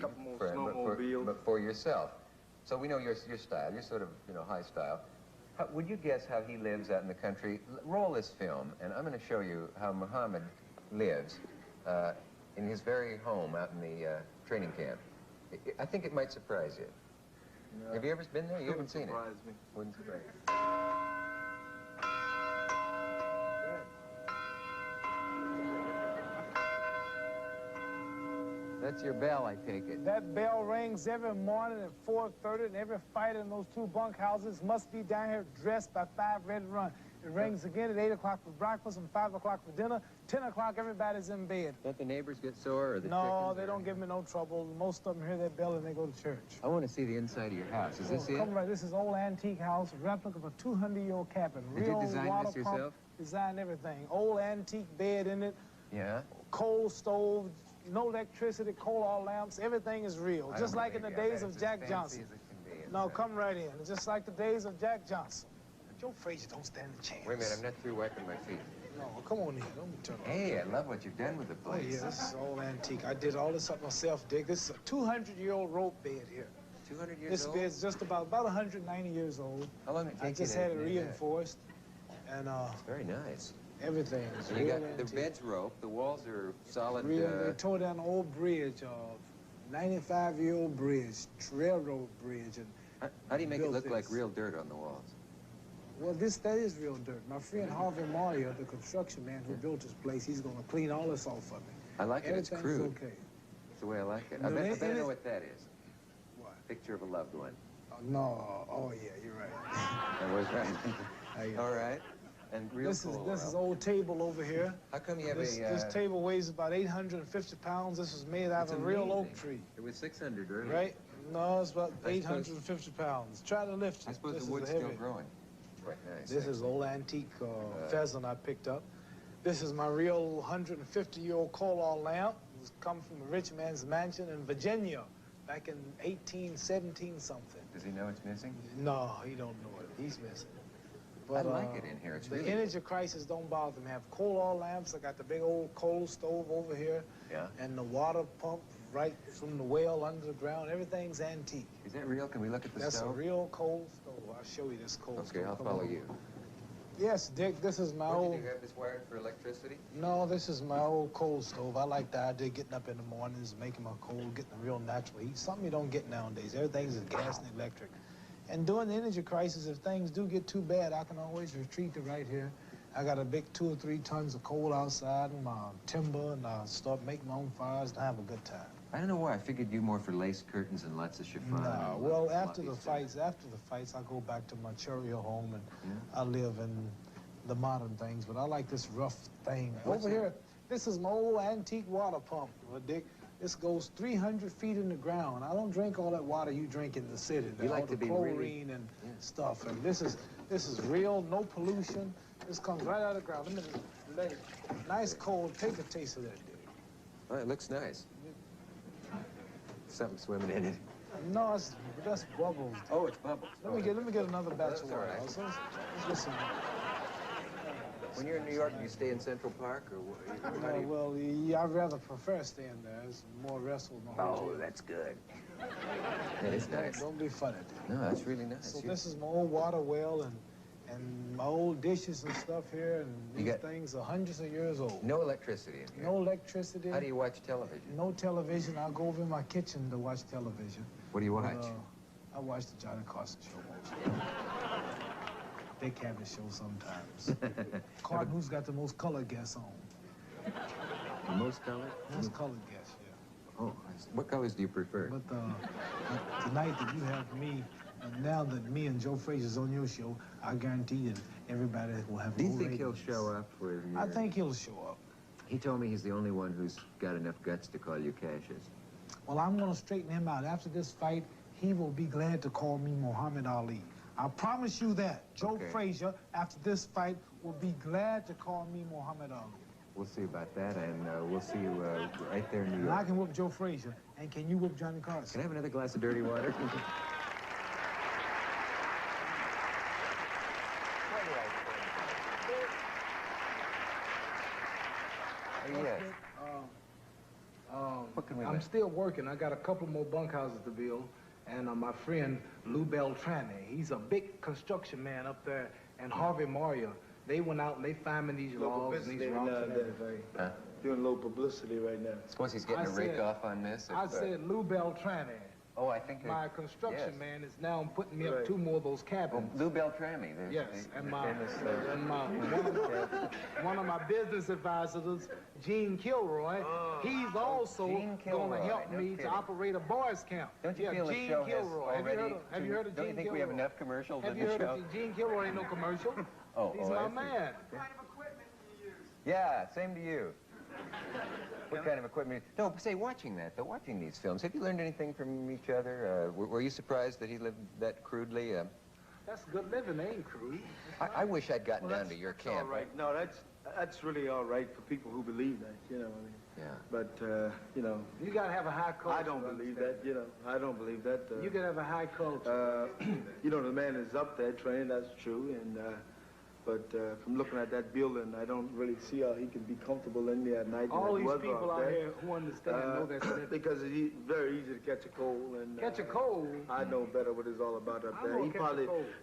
couple more for him, snowmobiles. but for yourself. So we know your style. You're sort of, you know, high style. Would you guess how he lives out in the country? Roll this film, and I'm going to show you how Muhammad lives in his very home out in the training camp. I think it might surprise you. No. Have you ever been there? You haven't seen it. Me. Wouldn't surprise me. That's your bell, I take it. That bell rings every morning at 4:30, and every fighter in those 2 bunkhouses must be down here dressed by 5 ready to run. It rings again at 8 o'clock for breakfast and 5 o'clock for dinner. 10 o'clock, everybody's in bed. Don't the neighbors get sore or the No, chickens, they don't give me no trouble. Most of them hear that bell and they go to church. I want to see the inside of your house. Is this it? Come right. This is old antique house, replica of a 200-year-old cabin. Did you design water this yourself? Pump, designed everything. Old antique bed in it. Yeah. Coal stove, no electricity, coal oil lamps. Everything is real. Just like in the days of Jack Johnson. No, come right in. Just like the days of Jack Johnson. Joe Frazier don't stand a chance. Wait a minute, I'm not through wiping my feet. No, come on in. Don't be turning. Hey, I love what you've done with the place. Oh, yeah, this is all antique. I did all this up myself, Dick. This is a 200-year-old rope bed here. 200 years this old? This bed's just about 190 years old. How long did it take I just had it reinforced. And, it's very nice. Everything is so real you got antique. The bed's rope, the walls are solid. They tore down an old bridge, 95-year-old bridge, railroad bridge. And how do you make it look like real dirt on the walls? Well, that is real dirt. My friend Harvey Mario, the construction man who built this place, he's going to clean all this off for me. I like it. It's crude. Okay. It's the way I like it. I bet I know what that is. What? Picture of a loved one. No. Oh, yeah, you're right. That was right. All right. And real this is old table over here. How come you have this table weighs about 850 pounds. This was made out of a real oak tree. It was 600 earlier. Right? No, it's about 850 pounds. Try to lift it. I suppose the wood's still growing. Quite nice. This is old antique pheasant I picked up. This is my real 150-year-old coal oil lamp. It's come from a rich man's mansion in Virginia back in 1817 something. Does he know it's missing? No, he don't know it. He's missing. But, I like it in here. It's really the energy crisis don't bother me. I have coal oil lamps. I got the big old coal stove over here. Yeah. And the water pump right from the well under the ground. Everything's antique. Is that real? Can we look at the stove? That's a real coal stove. I'll show you this coal stove. Okay, I'll follow you. Yes, Dick, this is my old... Did you have this wired for electricity? No, this is my old coal stove. I like the idea of getting up in the mornings, making my coal, getting the real natural heat. Something you don't get nowadays. Everything's gas and electric. And during the energy crisis, if things do get too bad, I can always retreat to right here. I got a big 2 or 3 tons of coal outside and my timber, and I start making my own fires and have a good time. I don't know why. I figured you more for lace curtains and lots of chiffon. No, well, after the fights, I go back to my Cherry Hill home, and I live in the modern things, but I like this rough thing. Over here, this is my old antique water pump, Dick. This goes 300 feet in the ground. I don't drink all that water you drink in the city. You like to be chlorine and stuff. And this is real, no pollution. This comes right out of the ground. Let it, nice cold. Take a taste of that, Dick. Well, it looks nice. Something swimming in it. No, it's just bubbles. Oh, it's bubbles. Let me get another batch of water. Right. Let's get some. When you're in New York, do you stay in Central Park, or No, well, yeah, I'd rather prefer staying there. It's more restful. Oh, that's good. That is nice. Don't be funny. No, that's really nice. So this is my old water well and my old dishes and stuff here, and these things are hundreds of years old. No electricity in here? No electricity. How do you watch television? No television. I'll go over in my kitchen to watch television. What do you watch? I watch the Johnny Carson show mostly. They have a show sometimes. Carton, who's got the most colored guests on? The most colored? Most colored guests, yeah. Oh, what colors do you prefer? But tonight that you have me, and now that me and Joe Frazier's on your show, I guarantee that everybody will have. Do you think he'll show up for you? I think he'll show up. He told me he's the only one who's got enough guts to call you Cassius. Well, I'm going to straighten him out. After this fight, he will be glad to call me Muhammad Ali. I promise you that. Joe Frazier, after this fight, will be glad to call me Muhammad Ali. We'll see about that, and we'll see you right there in New York. And I can whoop Joe Frazier, and can you whoop Johnny Carson? Can I have another glass of dirty water? Yes. What can we learn? I'm still working. I got a couple more bunkhouses to build. And my friend Lou Beltrami, he's a big construction man up there, and Harvey Mario. They went out and they found me these logs and these rocks and everything. Huh? Doing a little publicity right now. Suppose he's getting a rake off on this? I said Lou Beltrami. Oh, I think my construction man is now putting me up 2 more of those cabins. Oh, Lou Beltrami. Yes, and one of my business advisors, Gene Kilroy, he's also going to help me to operate a boys camp. Don't you feel the show Kilroy. has already... Have you heard of Gene Kilroy? Don't you think we have enough commercials in the show? Have you heard of Gene Kilroy? Ain't no commercial. He's my man. What kind of equipment do you use? Yeah, same to you. What kind of equipment? No, say, watching these films, have you learned anything from each other? Were you surprised that he lived that crudely? That's good living, ain't crude. I wish I'd gotten down to your camp. All right. No, that's really all right for people who believe that, you know. I mean, yeah. But, you know. You got to have a high culture. I don't believe that, you know. I don't believe that. You got to have a high culture. You know, the man is up there training, that's true. And, but from looking at that building, I don't really see how he can be comfortable in there at night. All these people out here who understand know that's it. Because it's very easy to catch a cold. And, catch a cold? I know better what it's all about up there. He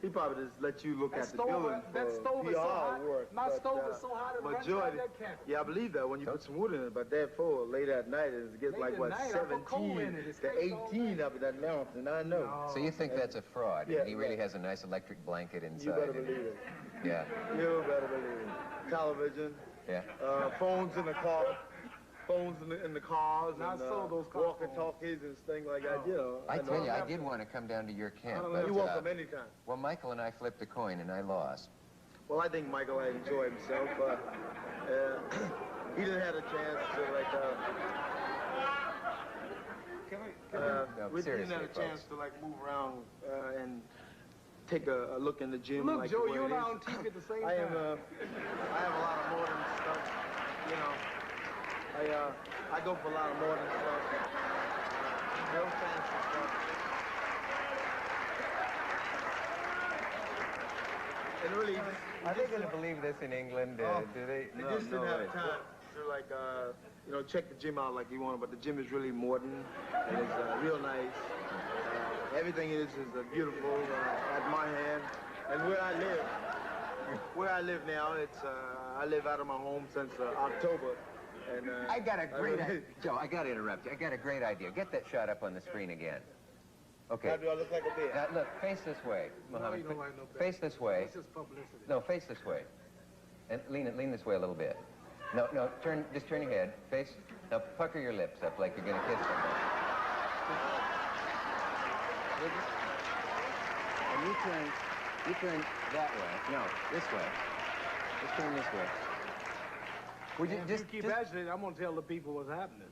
probably just let you look at the building that stove is so hot. My stove is so hot it runs out that cabin. Yeah, I believe that when you put some wood in it, but therefore, late at night, it gets like, what, 17 to 18 up at that mountain, I know. So you think that's a fraud? Yeah, and he really has a nice electric blanket inside. You better believe it. Yeah. You better believe it. Television. Yeah. Phones in the car. Phones in the cars. And those walkie-talkies and things like that, you know. I tell you, I did want to come down to your camp. You're welcome anytime. Well, Michael and I flipped a coin and I lost. Well, I think Michael had enjoyed himself. He didn't have a chance to, we didn't have a chance to, like, move around and take a look in the gym. Look, like Joe, you and I on TV at the same time. I have a lot of modern stuff, you know. I go for a lot of modern stuff. Real fancy stuff. And really, are they going to believe this in England? Do they? They just didn't have time to, like, you know, check the gym out like you want, but the gym is really modern and it's real nice. Everything is beautiful at my hand. And where I live now, it's I live out of my home since October. And I got a great idea. Joe, I got to interrupt you. I got a great idea. Get that shot up on the screen again. Okay. How do I look like a bear? Now, look, face this way, Muhammad. No, you don't like no bear. Face this way. It's just publicity. No, face this way. And lean this way a little bit. No, just turn your head. Face. Now, pucker your lips up like you're going to kiss somebody. And you turn that way. No, this way. Just turn this way. Would you just keep agitating? I'm going to tell the people what's happening.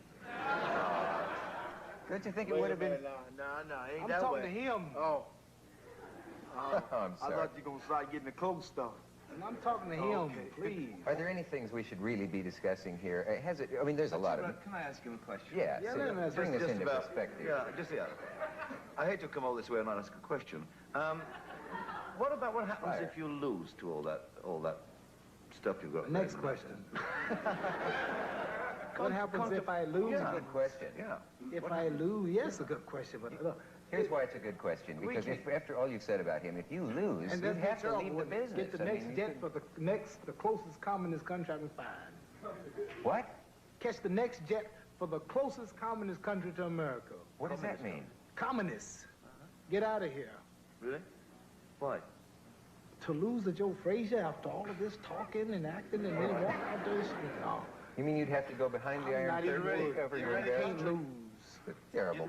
Don't you think it would have been? No, ain't I'm that talking way. to him. Oh. I'm sorry. I thought you were going to start getting the clothes stuff. And I'm talking to him, please. Are there any things we should really be discussing here? I mean, there's a lot of them. Can I ask him a question? Yeah, let him ask bring this into about, perspective. Yeah, I hate to come all this way and not ask a question. What happens if you lose to all that stuff you've got? Next question. What happens if I lose? It's a good question. Yeah. If I lose, yes, a good question. But look, here's why it's a good question. Because after all you've said about him, if you lose, you'd have to leave the business. Get the next jet for the closest communist country I can find. What? Catch the next jet for the closest communist country to America. What does that mean? Communists. Get out of here. Really? Why? To lose to Joe Frazier after all of this talking and acting and then walk out there. No. You mean you'd have to go behind the iron curtain to cover your can't embarrassment? lose. Terrible.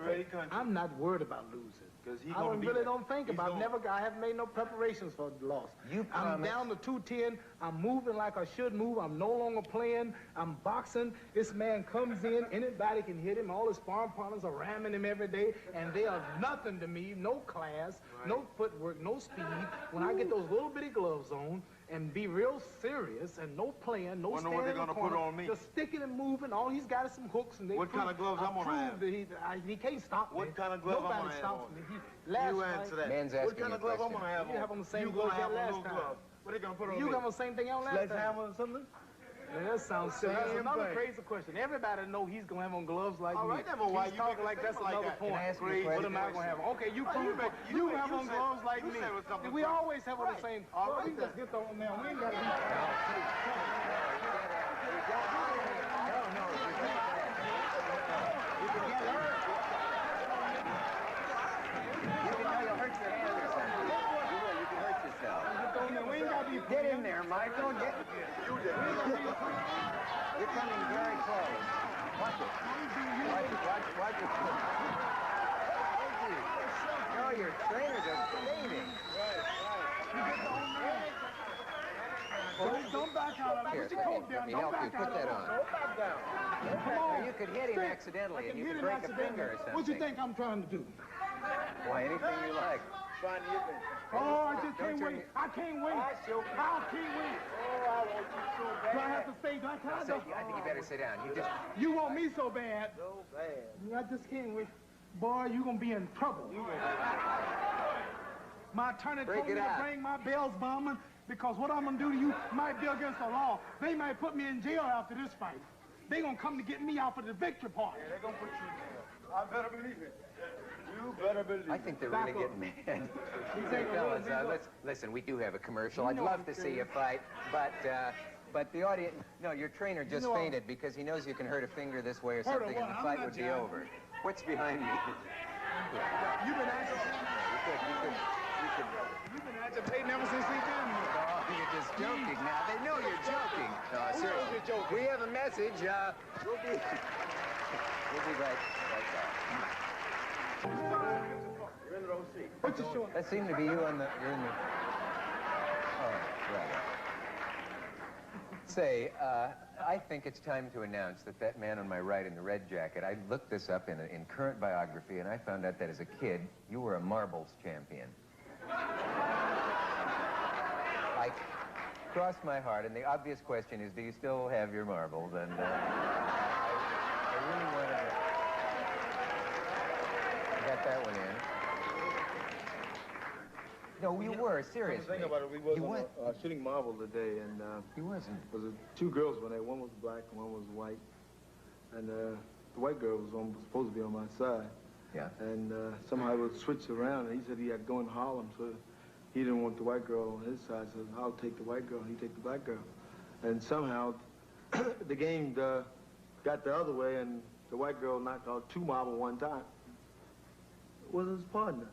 I'm not worried about losing. I really don't think about it. I haven't made no preparations for the loss. I'm down to 210. I'm moving like I should move. I'm no longer playing. I'm boxing. This man comes in. Anybody can hit him. All his farm partners are ramming him every day. And they are nothing to me. No class, no footwork, no speed. When I get those little bitty gloves on and be real serious and no playing, no standing what they're in the gonna corner, put on me. just sticking and moving. All he's got is some hooks. And they What kind of gloves I'm gonna have? He can't stop me. What kind of glove I'm Nobody gonna have stops on? me. You answer that. Man's What asking kind you of a glove I'm question. gonna have on? You have on the same You glove gonna have you had on last those time. gloves. What are they gonna put on me? You got on the same thing on last time. Sledgehammer or something? Man, that sounds silly. That's Same another thing. crazy question. Everybody know he's gonna have on gloves like All me. right, then, but why He's you talking make like a that's statement another like that? point. Can I ask you a What question? am I gonna have? Okay, you Oh, prove you it. make- You you have on said- gloves like you me. said it was something We different. always have on the same. All Well, right, we can just then. get on now. We ain't gotta be. We ain't gotta be. Get in there, Michael. Get. You did. You're coming very close. Watch it. Watch it. No, your trainers are fading. Don't back out of it. Here, Put your coat let me down. help Don't you. back Put out that of on. it. Don't back down. Come on. You could hit him Stick. accidentally, I and you hit could him break a accidentally. finger or something. What you think I'm trying to do? Why, anything you like. Find your thing. Oh, I just can't turn wait. your- I can't wait. I can't wait. Oh, I want you so bad. Do I have to stay? Do I have to? I think you better sit down. You just. You want me so bad. So bad. I just can't wait. Boy, you gonna be in trouble. My attorney Break told me it to out. bring my bails bombing because what I'm gonna do to you might be against the law. They might put me in jail after this fight. They gonna come to get me out for the victory party. They're gonna put you in jail. I better believe it. You better believe it. I think they're really getting mad. Hey, fellas, listen, we do have a commercial. I'd love to see you fight, but the audience, no, your trainer just fainted because he knows you can hurt a finger this way or Hurt a something, and what? the I'm fight not would be jabbing. over. What's behind me? You've been agitating. You You've been agitating ever since he came here. Oh, you're just joking now. They know you're joking. No, seriously. you're joking? We have a message. We'll be right back. You're in the wrong seat. What's your short? That seemed to be you on the. You're in the. Oh, right. Say, I think it's time to announce that man on my right in the red jacket, I looked this up in current biography, and I found out that as a kid, you were a marbles champion. I crossed my heart, and the obvious question is, do you still have your marbles? And I really wanted to get that one in. No, you were, seriously. The thing about it, we was You on what? shooting marble today, and He wasn't. there was two girls one day. One was black and one was white. And the white girl was supposed to be on my side. Yeah. And somehow it was switched around, and he said he had to go in Harlem, so he didn't want the white girl on his side, so I'll take the white girl, he take the black girl. And somehow the game got the other way, and the white girl knocked out two marble one time. It was his partner.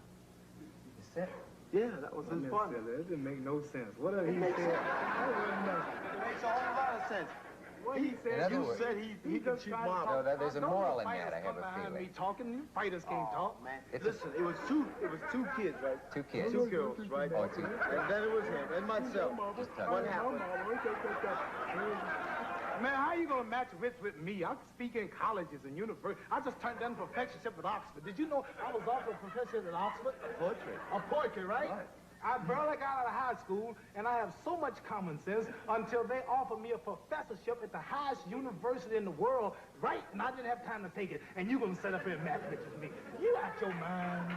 Is that? Yeah, that was his partner. That didn't make no sense. What did he It makes say? sense. It makes a whole lot of sense. What he In said? other You words- said he can shoot marble. No, there's a Don't moral in fighters that, I have come a behind feeling. Me talking, fighters can't talk. Man, It's listen, it was two kids, right? Two kids. Two girls, right? Oh, two. And then it was him and myself. Just talk. What happened? Man, how you gonna match wits with me? I speak in colleges and universities. I just turned down a professorship at Oxford. Did you know I was offered a professorship at Oxford? Poetry. A poetry, right? I barely got out of high school, and I have so much common sense until they offered me a professorship at the highest university in the world, right? And I didn't have time to take it. And you gonna sit up here and match wits with me? You out your mind.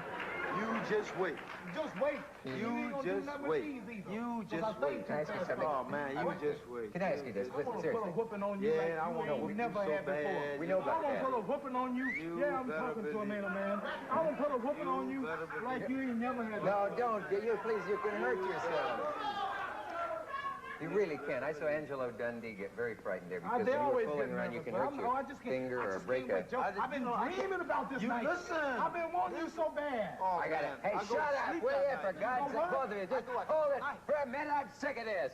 You just wait. Just wait. You ain't gonna do just nothing with wait. these either. You 'Cause just I think wait. Can I ask you too fast. something? Oh, man, you just wait. Can I ask you this? I'm Listen, gonna put a seriously. whooping on you Yeah, like I you wanna ain't whoop you never so had before. bad. We know about I'm gonna that. put a whooping on you. You Yeah, I'm better talking to a believe man, man. I'm gonna put a whooping on you better believe like you ain't never had No, before. don't. You, please, you can hurt yourself. You really can. I saw Angelo Dundee get very frightened there because They when you always were fooling get around, you nervous, can but hurt I your just can't- finger I or just break can't a... wait, Joe. I've been dreaming about this You night. listen. I've been wanting you so bad. Oh, I got it. man, Hey, I go shut up, sleep will that you? night. For God's sake, both of you. Just hold it for a minute. I'm sick of this.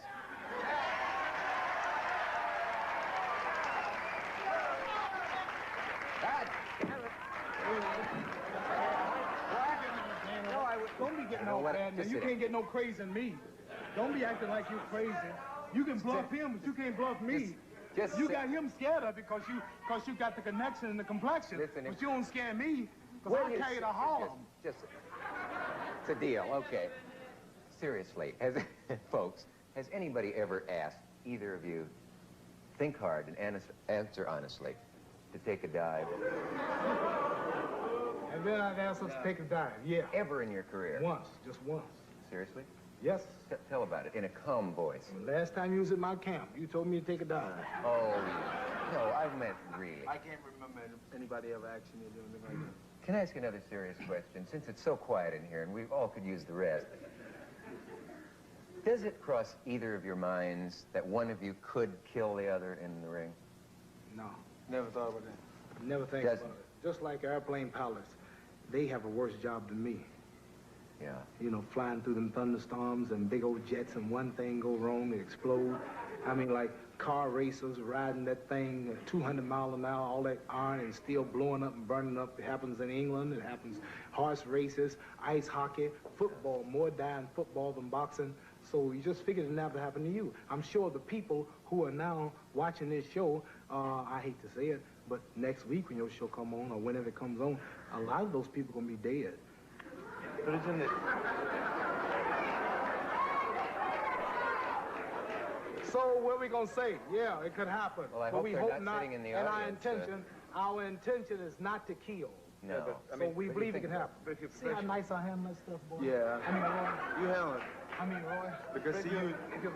God damn it. No, I would... Don't be getting know all what? bad, man. Just You sit can't get no crazy in me. Don't be acting like you're crazy. You can bluff him, but you can't bluff me. Just You sit. got him scared of because you got the connection and the complexion. Listen, but if- you don't scare me because Will I you carry sit- the Harlem. Just, it's a deal, okay. Seriously, folks, has anybody ever asked either of you, think hard and answer honestly, to take a dive? And then I'd ask us to take a dive. Yeah. Ever in your career? Once. Just once. Seriously? Yes. Tell about it in a calm voice. Last time you was at my camp, you told me to take a dive. Oh, no, I meant really. I can't remember anybody ever asking me to do anything like that. Can I ask you another serious question? Since it's so quiet in here and we all could use the rest, does it cross either of your minds that one of you could kill the other in the ring? No. Never thought about that. Never think Doesn't. about it. Just like airplane pilots, they have a worse job than me. Yeah. You know, flying through them thunderstorms and big old jets and one thing go wrong, it explode. I mean, like car racers riding that thing at 200 miles an hour, all that iron and steel blowing up and burning up. It happens in England. It happens horse races, ice hockey, football. More die in football than boxing. So you just figured it never happened to you. I'm sure the people who are now watching this show, I hate to say it, but next week when your show come on or whenever it comes on, a lot of those people gonna be dead. But isn't it? So what we gonna say? Yeah, it could happen. Well, I but hope we they're hope not not. sitting in the and audience, our intention is not to kill. No. So we believe it can happen. But if you're See how nice I handle that stuff, boy? Yeah. I mean, Roy. You handle it. I mean, Roy. Because see,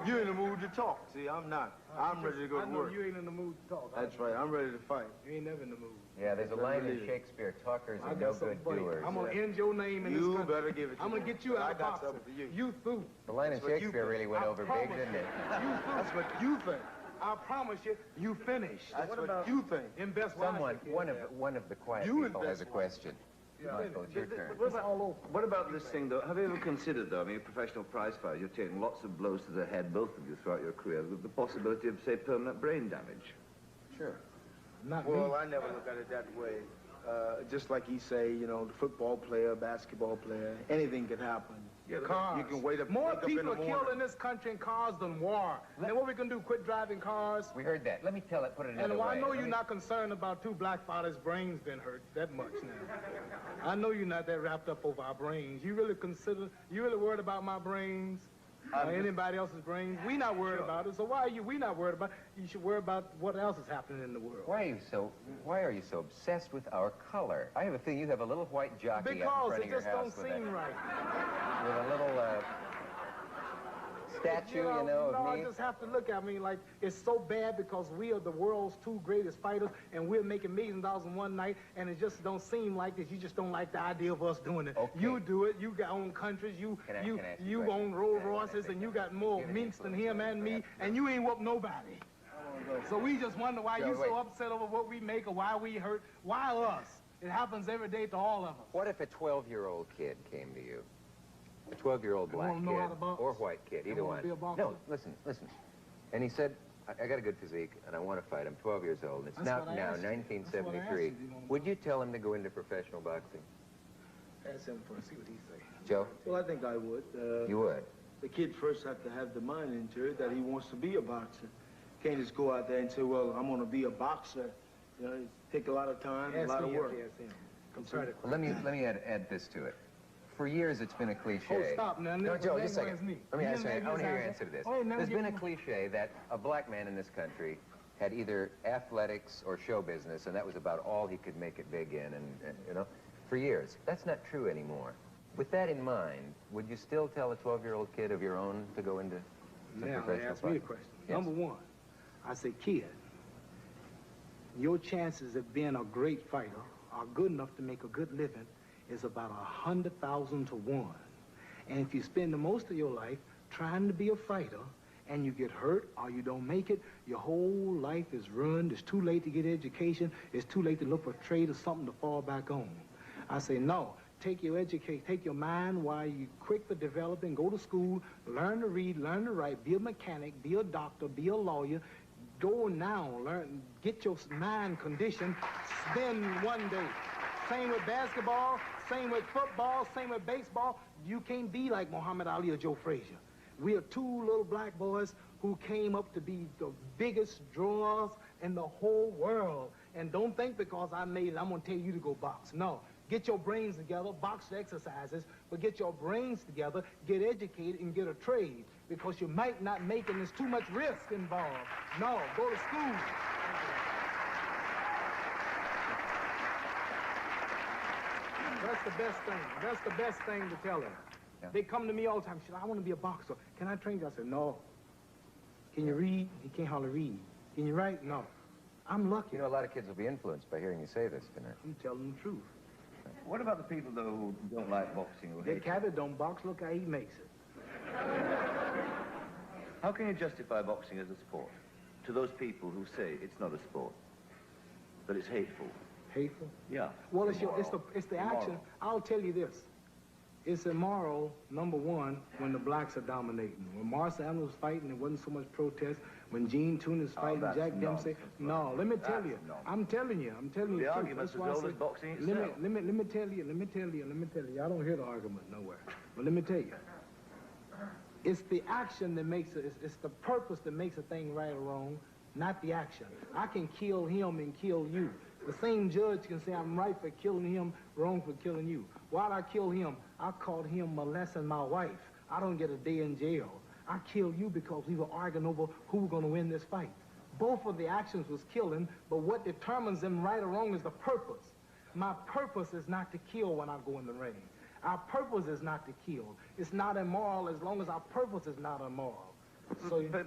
you in the mood to talk. See, I'm not. I'm ready to go I to know work. you ain't in the mood to talk. That's right. I'm ready to fight. You ain't never in the mood. Yeah, there's a line in believe it. Shakespeare, talkers I are got no something good for you. doers. I'm gonna end your name in this You country. better give it to I'm me. gonna get you out I of got boxing. something for you. You through. The line in That's what you Shakespeare think. really went I over big, promise. didn't it? You through. That's what you think. I promise you, you finished. That's what you think. In best Someone, Washington. one of the quiet You people has a invest question. Michael, it's your turn. It's all over. What about this thing, though? Have you ever considered, though, I mean, a professional prize fighter, you're taking lots of blows to the head, both of you, throughout your career, with the possibility of, say, permanent brain damage? Sure. Not me. Well, I never look at it that way. Just like you say, you know, the football player, basketball player, anything can happen. Yeah, but Cars. You can wake up More in the people are killed morning. in this country in cars than war. And what we can do, quit driving cars. We heard that. Let me put it another And way. I know Let you're me- not concerned about two black fathers' brains being hurt that much now. I know you're not that wrapped up over our brains. You really worried about my brains? Or anybody else's brains? We not worried about it, so why are we not worried about it? You should worry about what else is happening in the world. Why are you so obsessed with our color? I have a feeling you have a little white jockey out in Because front it of your just don't house with seem right. a little statue, you know, no, of I me. just have to look at me like it's so bad because we are the world's two greatest fighters and we're making millions of dollars in one night and it just don't seem like this. You just don't like the idea of us doing it. Okay. You do it. You got own countries. You Can I ask you a you question? own Rolls Can I Royces say and you got more Give it minks than influence him on and me, me perhaps. and you ain't whooped nobody. So we just wonder why Joe, you wait. so upset over what we make or why we hurt. Why us? It happens every day to all of us. What if a 12-year-old kid came to you? A 12-year-old They black wanna know how to kid box? or white kid, They either wanna one. be a boxer? No, listen. And he said, I got a good physique and I want to fight. I'm 12 years old. It's That's now what I asked you. That's what I asked 1973. you. Do you wanna Would you tell him to go into professional boxing? Ask him first, see what he say. Joe, Well, I think I would. you would. The kid first have to have the mind into it that he wants to be a boxer. Can't just go out there and say, well, I'm going to be a boxer. You know, it take a lot of time, a lot of work. Ask him. I'm sorry to Well, let me add this to it. For years, it's been a cliche. Oh, stop now. No, Joe, just a Where's second. me? Let me You answer. I didn't want to hear your make answer to this. Oh, now There's give been a me- cliche that a black man in this country had either athletics or show business, and that was about all he could make it big in, and you know, for years. That's not true anymore. With that in mind, would you still tell a 12-year-old kid of your own to go into Now, professional ask me a boxing? question. Yes. Number one, I say, kid, your chances of being a great fighter are good enough to make a good living is about 100,000 to 1. And if you spend the most of your life trying to be a fighter and you get hurt or you don't make it, your whole life is ruined. It's too late to get education. It's too late to look for a trade or something to fall back on. I say, no. Take your mind while you're quick for developing, go to school, learn to read, learn to write, be a mechanic, be a doctor, be a lawyer. Go now, learn, get your mind conditioned, spend one day. Same with basketball, same with football, same with baseball. You can't be like Muhammad Ali or Joe Frazier. We are two little black boys who came up to be the biggest drawers in the whole world. And don't think because I made it, I'm gonna tell you to go box. No. Get your brains together, box exercises, but get your brains together, get educated, and get a trade. Because you might not make it, and there's too much risk involved. No, go to school. That's the best thing. That's the best thing to tell him. Yeah. They come to me all the time. She said, I want to be a boxer. Can I train you? I said, no. Can you read? He can't hardly read. Can you write? No. I'm lucky. You know, a lot of kids will be influenced by hearing you say this tonight. I'm telling the truth. What about the people, though, who don't like boxing or The hate cat that don't box, look how he makes it. How can you justify boxing as a sport to those people who say it's not a sport, that it's hateful? Hateful? Yeah. Well, it's the action. I'll tell you this. It's immoral, number one, when the blacks are dominating. When Marcel Allen was fighting, there wasn't so much protest. When Gene Tunis was fighting, Jack Dempsey. No, let me tell you. I'm telling you. The argument's as old as boxing itself. Let me tell you. I don't hear the argument nowhere. But let me tell you. It's the action that makes it, it's the purpose that makes a thing right or wrong, not the action. I can kill him and kill you. The same judge can say I'm right for killing him, wrong for killing you. Why'd I kill him? I caught him molesting my wife. I don't get a day in jail. I killed you because we were arguing over who was going to win this fight. Both of the actions was killing, but what determines them right or wrong is the purpose. My purpose is not to kill when I go in the ring. Our purpose is not to kill. It's not immoral as long as our purpose is not immoral. So, but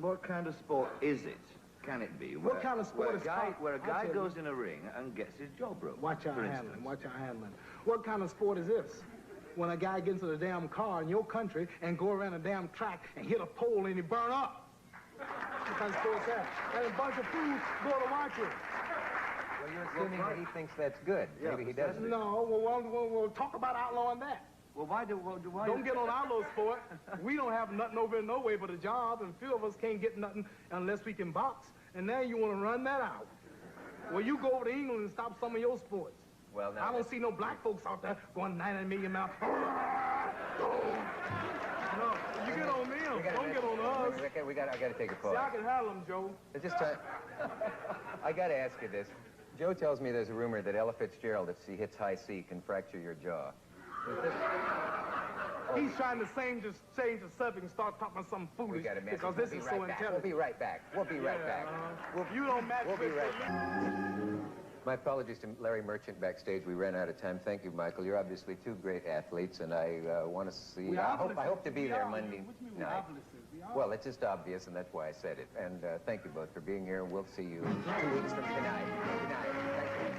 what kind of sport is it? Can it be? What kind of sport is it? Where a guy goes in a ring and gets his jaw broken. Watch out handling. Watch out handling. What kind of sport is this? When a guy gets into a damn car in your country and go around a damn track and hit a pole and he burn up. What kind of sport is that? And a bunch of fools go to watch it. Well, you're assuming that he thinks that's good. Yeah, Maybe he doesn't. No, we'll talk about outlawing that. Well, why? Don't get on our little sport. We don't have nothing over in no way but a job, and few of us can't get nothing unless we can box. And now you want to run that out. Well, you go over to England and stop some of your sports. Well, now I don't see no black folks out there going 90 million miles. No, you get on them. Don't get on us. I got to take a pause. See, I can handle them, Joe. It's just time. I got to ask you this. Joe tells me there's a rumor that Ella Fitzgerald, if she hits high C, can fracture your jaw. He's trying to change the subject and start talking about something foolish because this is so intelligent. We'll be right back. We'll be right back. You don't match. We'll be right back. My apologies to Larry Merchant backstage. We ran out of time. Thank you, Michael. You're obviously two great athletes, and I want to see. I hope to be there Monday night. Well, it's just obvious, and that's why I said it. And thank you both for being here. We'll see you 2 weeks from tonight. Good night. Thank you.